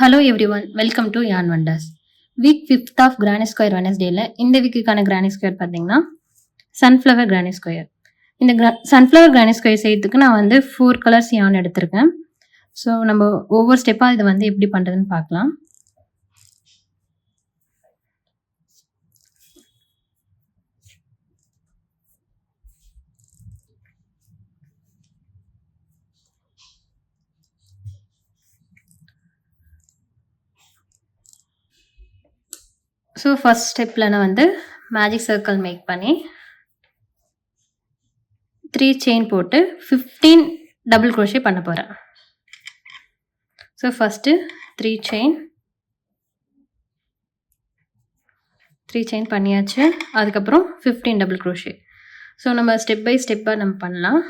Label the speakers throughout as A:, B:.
A: Hello everyone, welcome to yarn wonders. Week 5th of granny square வெனஸ்டேல இந்த வீக்குக்கான granny square பார்த்தீங்கன்னா sunflower granny square. இந்த sunflower granny square செய்யறதுக்கு நான் வந்து 4 கலர்ஸ் யான் எடுத்திருக்கேன். ஸோ நம்ம ஒவ்வொரு ஸ்டெப்பாக இதை வந்து எப்படி பண்ணுறதுன்னு பார்க்கலாம். ஸோ ஃபர்ஸ்ட் ஸ்டெப்பில் நான் வந்து மேஜிக் சர்க்கிள் மேக் பண்ணி 3 செயின் போட்டு 15 டபுள் க்ரோஷே பண்ண போகிறேன். ஸோ ஃபஸ்ட்டு 3 செயின் பண்ணியாச்சு. அதுக்கப்புறம் 15 டபுள் க்ரோஷே. ஸோ நம்ம ஸ்டெப் பை ஸ்டெப்பாக நம்ம பண்ணலாம்.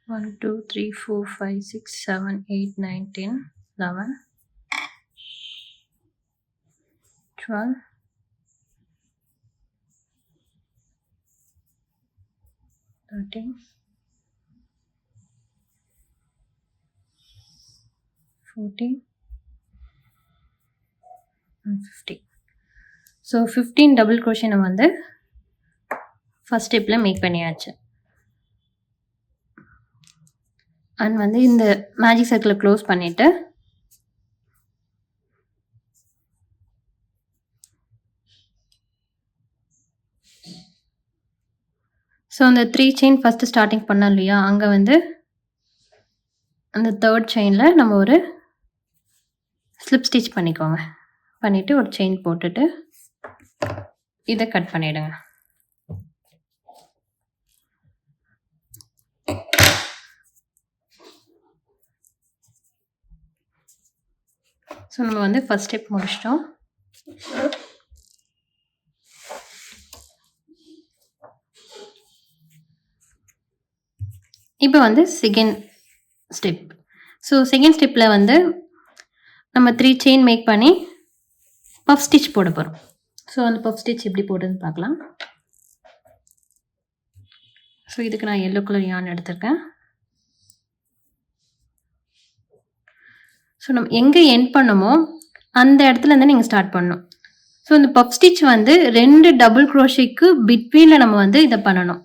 A: One, 2, 3, 4, 5, 6, 7, 8, 9, 10, 11, 12, 13, 14 and 15. So 15 double crochet நம்ம வந்து ஃபஸ்ட் ஸ்டெப்பில் மேக் பண்ணியாச்சு. அண்ட் வந்து இந்த மேஜிக் சர்க்கிளை க்ளோஸ் பண்ணிவிட்டு ஸோ அந்த 3 செயின் ஃபஸ்ட்டு ஸ்டார்டிங் பண்ணோம் இல்லையா, அங்கே வந்து அந்த 3rd செயினில் நம்ம ஒரு ஸ்லிப் ஸ்டிச் பண்ணிக்கோங்க. பண்ணிவிட்டு ஒரு செயின் போட்டுட்டு இதை கட் பண்ணிவிடுங்க. ஸோ நம்ம வந்து ஃபஸ்ட் ஸ்டெப் முடிச்சிட்டோம். இப்போ வந்து செகண்ட் ஸ்டெப். ஸோ செகண்ட் ஸ்டெப்பில் வந்து நம்ம 3 செயின் மேக் பண்ணி பஃப் ஸ்டிச் போட போகிறோம். ஸோ அந்த பஃப் ஸ்டிச் எப்படி போடுறதுன்னு பார்க்கலாம். ஸோ இதுக்கு நான் எல்லோ கலர் யான் எடுத்திருக்கேன். ஸோ நம்ம எங்கே எண்ட் பண்ணமோ அந்த இடத்துலேருந்து நீங்கள் ஸ்டார்ட் பண்ணணும். ஸோ இந்த பஃப் ஸ்டிச் வந்து 2 டபுள் க்ரோஷேக்கு பிட்வீனில் நம்ம வந்து இதை பண்ணணும்.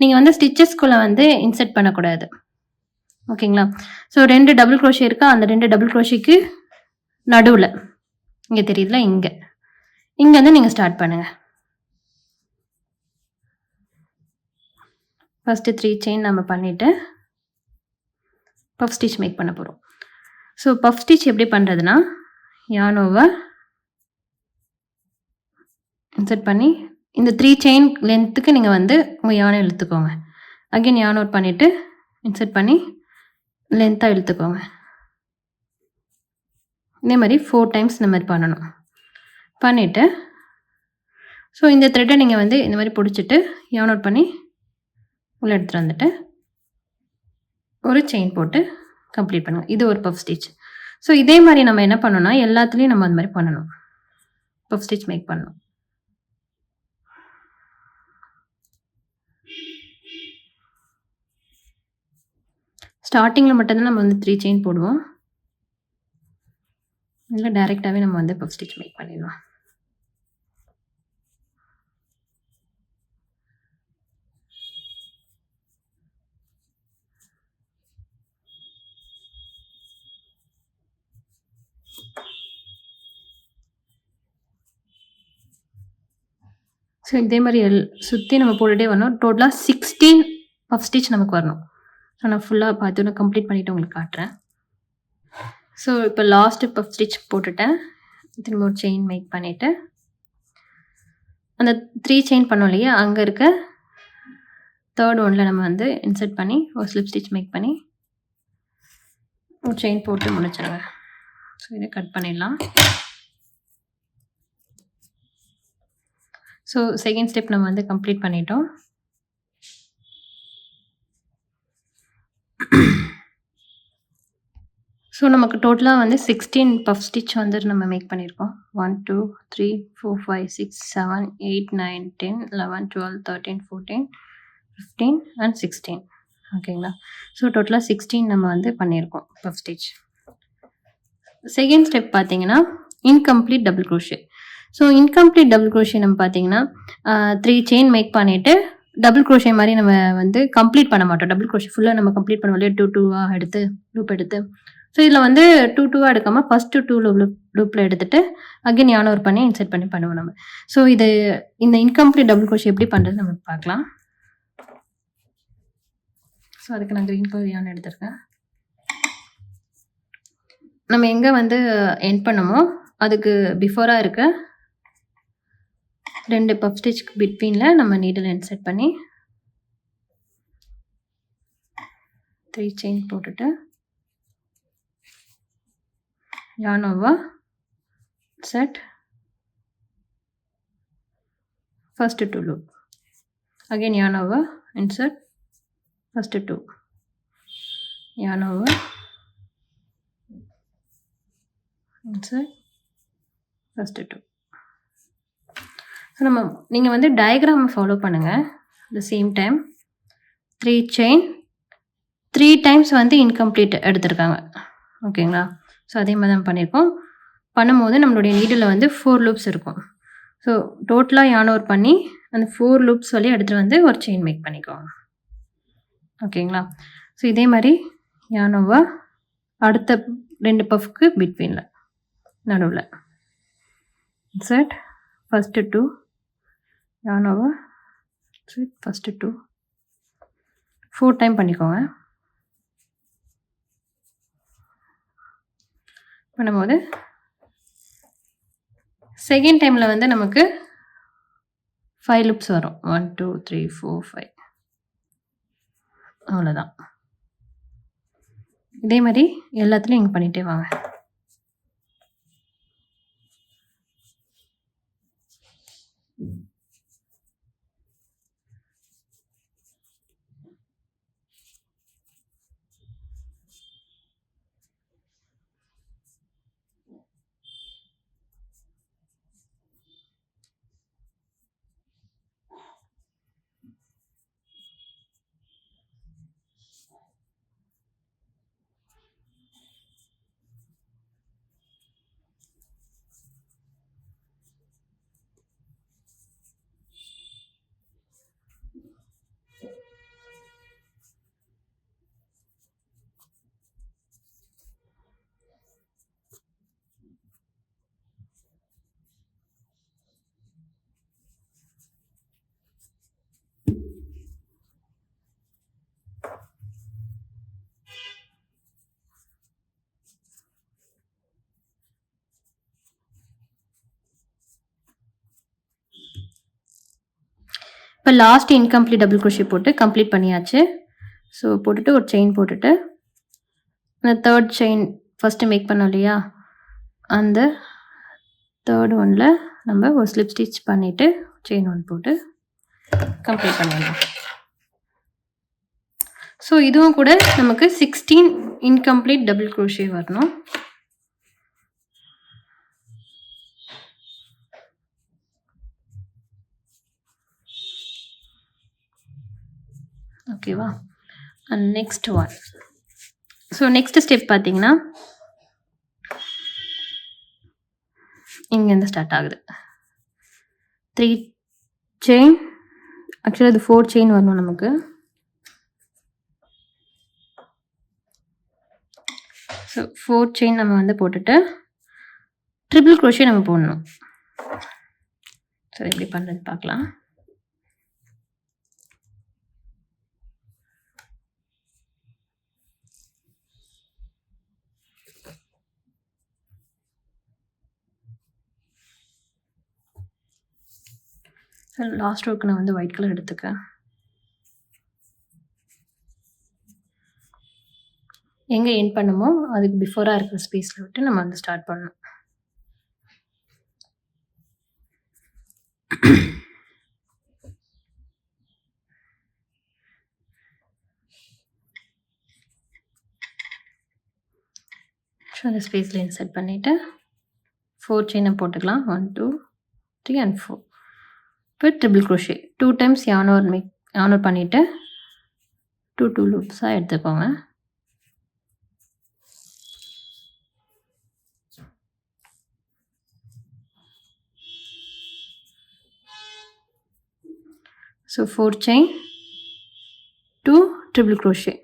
A: நீங்கள் வந்து ஸ்டிச்சஸ்குள்ளே வந்து இன்செர்ட் பண்ணக்கூடாது. ஓகேங்களா? ஸோ 2 டபுள் க்ரோஷே இருக்கா, அந்த 2 டபுள் க்ரோஷேக்கு நடுவில் இங்கே தெரியுதுல, இங்கேருந்து நீங்கள் ஸ்டார்ட் பண்ணுங்கள். ஃபஸ்ட்டு 3 செயின் நம்ம பண்ணிவிட்டு பஃப் ஸ்டிச் மேக் பண்ண போகிறோம். ஸோ பஃப் ஸ்டிச் எப்படி பண்ணுறதுன்னா, யானோவை இன்செர்ட் பண்ணி இந்த 3 செயின் லென்த்துக்கு நீங்கள் வந்து உங்கள் யானை இழுத்துக்கோங்க. அகைன் யான் அவுட் பண்ணிவிட்டு இன்செர்ட் பண்ணி லென்த்தாக இழுத்துக்கோங்க. இதே மாதிரி 4 டைம்ஸ் இந்த மாதிரி பண்ணணும். பண்ணிவிட்டு ஸோ இந்த த்ரெட்டை நீங்கள் வந்து இந்த மாதிரி பிடிச்சிட்டு யான் அவுட் பண்ணி உள்ளே எடுத்துகிட்டு வந்துட்டு ஒரு செயின் போட்டு கம்ப்ளீட் பண்ணுங்கள். இது ஒரு பஃப் ஸ்டிச். ஸோ இதே மாதிரி நம்ம என்ன பண்ணணும்னா எல்லாத்துலேயும் நம்ம அந்த மாதிரி பண்ணணும். பஃப் ஸ்டிச் மேக் பண்ணணும். ஸ்டார்டிங்கில் மட்டும்தான் நம்ம வந்து 3 செயின் போடுவோம். இல்லை டைரெக்டாகவே நம்ம வந்து பஃப் ஸ்டிச் மேக் பண்ணிடலாம். ஸோ இதே மாதிரி சுற்றி நம்ம போட்டுகிட்டே வரணும். டோட்டலாக 16 பஃப் ஸ்டிச் நமக்கு வரணும். ஸோ நான் ஃபுல்லாக பார்த்து கம்ப்ளீட் பண்ணிவிட்டு உங்களுக்கு காட்டுறேன். ஸோ இப்போ லாஸ்ட்டு பஃப் ஸ்டிச் போட்டுட்டேன். திரும்ப ஒரு செயின் மேக் பண்ணிவிட்டு அந்த 3 செயின் பண்ணோம் இல்லையா? அங்க இருக்க 3rd ஒன்ல நம்ம வந்து இன்சர்ட் பண்ணி ஒரு ஸ்லிப் ஸ்டிட்ச் மேக் பண்ணி ஒரு செயின் போட்டு முடிச்சிருங்க. ஸோ இதை கட் பண்ணிடலாம். ஸோ செகண்ட் ஸ்டெப் நம்ம வந்து கம்ப்ளீட் பண்ணிட்டோம். ஸோ நமக்கு டோட்டலாக வந்து 16 பஃப் ஸ்டிச் வந்து நம்ம மேக் பண்ணியிருக்கோம். 1 2 3 4 5 6 7 8 9 10 11 12 13 14 15 அண்ட் 16. ஓகேங்களா? ஸோ டோட்டலாக 16 நம்ம வந்து பண்ணியிருக்கோம் பஃப் ஸ்டிச். செகண்ட் ஸ்டெப் பார்த்தீங்கன்னா incomplete double crochet. So incomplete double crochet நம்ம பார்த்தீங்கன்னா 3 செயின் மேக் பண்ணிவிட்டு டபுள் க்ரோஷே மாதிரி நம்ம வந்து கம்ப்ளீட் பண்ண மாட்டோம். டபுள் க்ரோஷே ஃபுல்லாக நம்ம கம்ப்ளீட் பண்ணுவோம் இல்லையா? 2 2 எடுத்து லூப் எடுத்து. ஸோ இதில் வந்து 2 2 எடுக்காமல் ஃபஸ்ட்டு 2 லூப்பில் எடுத்துகிட்டு அகைன் யான் ஓவர் பண்ணி இன்சர்ட் பண்ணி பண்ணுவோம் நம்ம. ஸோ இது இந்த இன்கம்ப்ளீட் டபுள் க்ரோஷே எப்படி பண்ணுறது நம்ம பார்க்கலாம். ஸோ அதுக்கு நான் க்ரீன் கலர் யான் எடுத்திருக்கேன். நம்ம எங்கே வந்து எண்ட் பண்ணமோ அதுக்கு பிஃபோராக இருக்க 2 பஃப் ஸ்டிச்க்கு பிட்வீனில் நம்ம நீடில் இன்சர்ட் பண்ணி 3 செயின் போட்டுட்டு yarn over set first 2 loop, again yarn over insert first 2, yarn over insert first 2. So நீங்கள் வந்து டயக்ராமை ஃபாலோ பண்ணுங்கள். The same time 3 chain 3 times வந்து இன்கம்ப்ளீட் எடுத்திருக்காங்க. ஓகேங்களா? ஸோ அதே மாதிரி தான் பண்ணியிருக்கோம். பண்ணும்போது நம்மளுடைய நீடில் வந்து 4 லூப்ஸ் இருக்கும். ஸோ டோட்டலாக யான் ஓவர் பண்ணி அந்த 4 லூப்ஸ் வழியாக எடுத்துகிட்டு வந்து ஒரு செயின் மேக் பண்ணிக்கோங்க. ஓகேங்களா? ஸோ இதே மாதிரி யான் ஓவர் அடுத்த 2 பஃப்க்கு பிட்வீனில் நடுவில் insert first 2 yarn over first 2 4 time பண்ணிக்கோங்க. பண்ணும்போது செகண்ட் டைமில் வந்து நமக்கு 5 லூப்ஸ் வரும். 1 2 3 4 5 அவ்வளோதான். இதே மாதிரி எல்லாத்துலேயும் நீங்கள் பண்ணிகிட்டே வாங்க. இப்போ லாஸ்ட் இன்கம்ப்ளீட் டபுள் க்ரோஷே போட்டு கம்ப்ளீட் பண்ணியாச்சு. ஸோ போட்டுட்டு ஒரு செயின் போட்டுட்டு அந்த 3rd செயின் ஃபஸ்ட்டு மேக் பண்ணோம் இல்லையா? அந்த 3rd ஒன்ல நம்ம ஒரு ஸ்லிப் ஸ்டிச் பண்ணிவிட்டு செயின் 1 போட்டு கம்ப்ளீட் பண்ணிடலாம். ஸோ இதுவும் கூட நமக்கு 16 இன்கம்ப்ளீட் டபுள் க்ரோஷே வரணும். ஓகேவா? And next one. So next step பார்த்தீங்கன்னா இங்கேருந்து ஸ்டார்ட் ஆகுது. 3 செயின், ஆக்சுவலாக இது 4 செயின் வரணும் நமக்கு. ஸோ 4 செயின் நம்ம வந்து போட்டுட்டு ட்ரிபிள் க்ரோஷே நம்ம போடணும். ஸோ எப்படி பண்ணுறது பார்க்கலாம். லாஸ்ட் ரோக்கு நான் வந்து ஒயிட் கலர் எடுத்துக்கேன். எங்கே எண்ட் பண்ணுமோ அதுக்கு பிஃபோராக இருக்கிற ஸ்பேஸில் விட்டு நம்ம வந்து ஸ்டார்ட் பண்ணணும். ஸோ அந்த ஸ்பேஸில் இன்சர்ட் பண்ணிவிட்டு 4 செயினை போட்டுக்கலாம். 1 2 3 and 4. இப்போ triple crochet 2 times yarn over பண்ணிவிட்டு 2 லூப்ஸாக எடுத்துக்கோங்க. So 4 chain 2 triple crochet.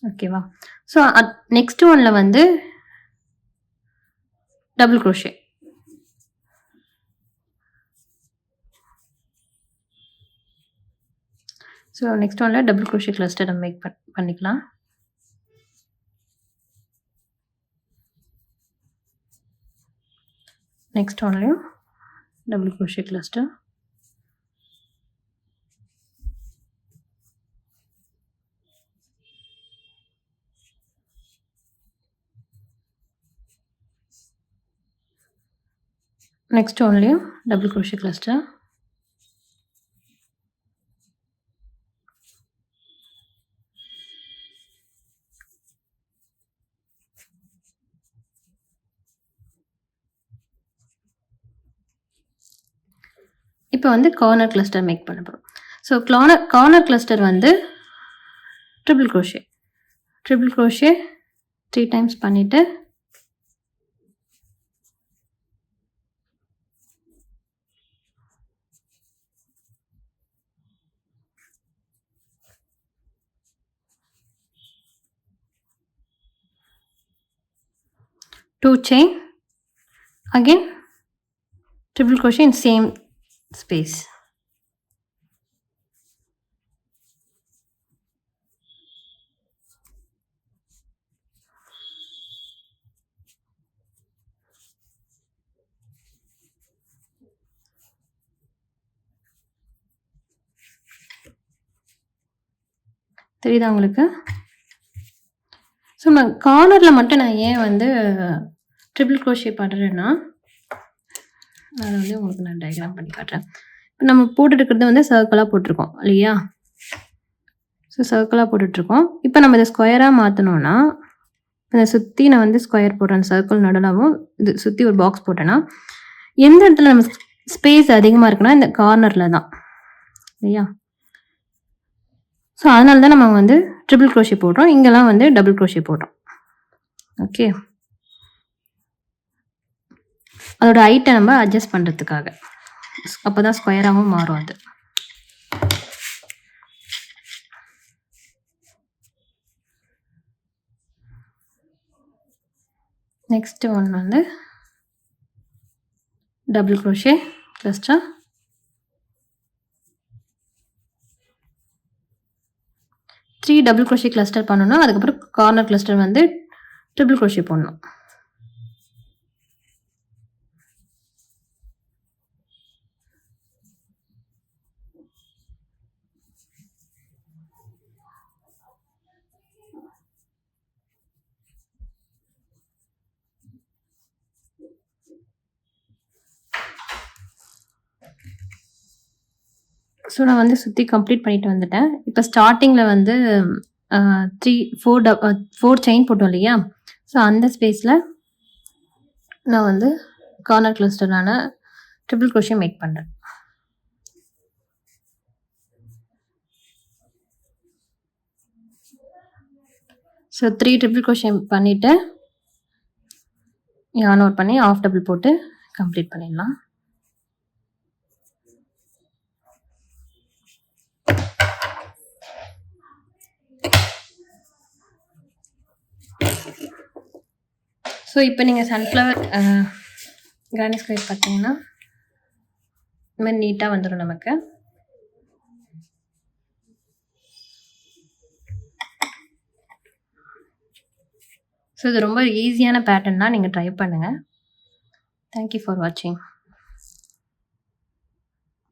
A: ஓகேவா? ஸோ நெக்ஸ்ட் ஒன்ல வந்து டபுள் க்ரோஷே. ஸோ நெக்ஸ்ட் ஒன்ல டபுள் க்ரோஷே கிளஸ்டர் நம்ம மேக் பண்ணிக்கலாம். நெக்ஸ்ட் ஒன்லையும் டபுள் க்ரோஷே கிளஸ்டர். நெக்ஸ்ட் ஒன்லையும் டபுள் க்ரோஷே கிளஸ்டர். இப்போ வந்து கார்னர் கிளஸ்டர் மேக் பண்ண போகிறோம். ஸோ கார்னர் கிளஸ்டர் வந்து ட்ரிபிள் க்ரோஷே 3 டைம்ஸ் பண்ணிவிட்டு two chain, again triple crochet in same space. தெரியுதா உங்களுக்கு? ஸோ நான் கார்னரில் மட்டும் நான் ஏன் வந்து ட்ரிபிள் க்ரோஷே பண்ணுறேன்னா, அதை வந்து உங்களுக்கு நான் டயக்ராம் பண்ணி காட்டுறேன். இப்போ நம்ம போட்டுருக்கிறது வந்து சர்க்கிளாக போட்டிருக்கோம் இல்லையா? ஸோ சர்க்கிளாக போட்டுட்ருக்கோம். இப்போ நம்ம இதை ஸ்கொயராக மாற்றணுன்னா, இதை சுற்றி நான் வந்து ஸ்கொயர் போடுறேன். சர்க்கிள் நடுலாவும் இது சுற்றி ஒரு பாக்ஸ் போட்டேன்னா, எந்த இடத்துல நம்ம ஸ்பேஸ் அதிகமாக இருக்குன்னா இந்த கார்னரில் தான் இல்லையா? ஸோ அதனால தான் நம்ம வந்து ட்ரிபிள் க்ரோஷே போடுறோம். இங்கெல்லாம் வந்து டபுள் க்ரோஷே போடுறோம். ஓகே, அதோட ஹைட்டை நம்ம அட்ஜஸ்ட் பண்ணுறதுக்காக. அப்போ தான் ஸ்கொயராகவும் மாறும் அது. நெக்ஸ்ட் ஒன் வந்து double crochet cluster. Three double crochet cluster பண்ணணும். அதுக்கப்புறம் கார்னர் கிளஸ்டர் வந்து ட்ரிபிள் க்ரோஷே போடணும். ஸோ நான் வந்து சுற்றி கம்ப்ளீட் பண்ணிட்டு வந்துட்டேன். இப்போ ஸ்டார்டிங்கில் வந்து 4 செயின் போட்டோம் இல்லையா? ஸோ அந்த ஸ்பேஸில் நான் வந்து கார்னர் கிளஸ்டரான ட்ரிபிள் க்ரோஷே மேக் பண்ணுறேன். ஸோ 3 ட்ரிபிள் க்ரோஷே பண்ணிவிட்டு யான் ஓவர் பண்ணி ஆஃப் டபுள் போட்டு கம்ப்ளீட் பண்ணிடலாம். ஸோ இப்போ நீங்கள் சன்ஃப்ளவர் கிரானி ஸ்கொயர் பார்த்தீங்கன்னா இந்த மாதிரி நீட்டாக வந்துடும் நமக்கு. ஸோ இது ரொம்ப ஈஸியான பேட்டர்ன் தான். நீங்க ட்ரை பண்ணுங்க. தேங்க் யூ ஃபார் வாட்சிங்.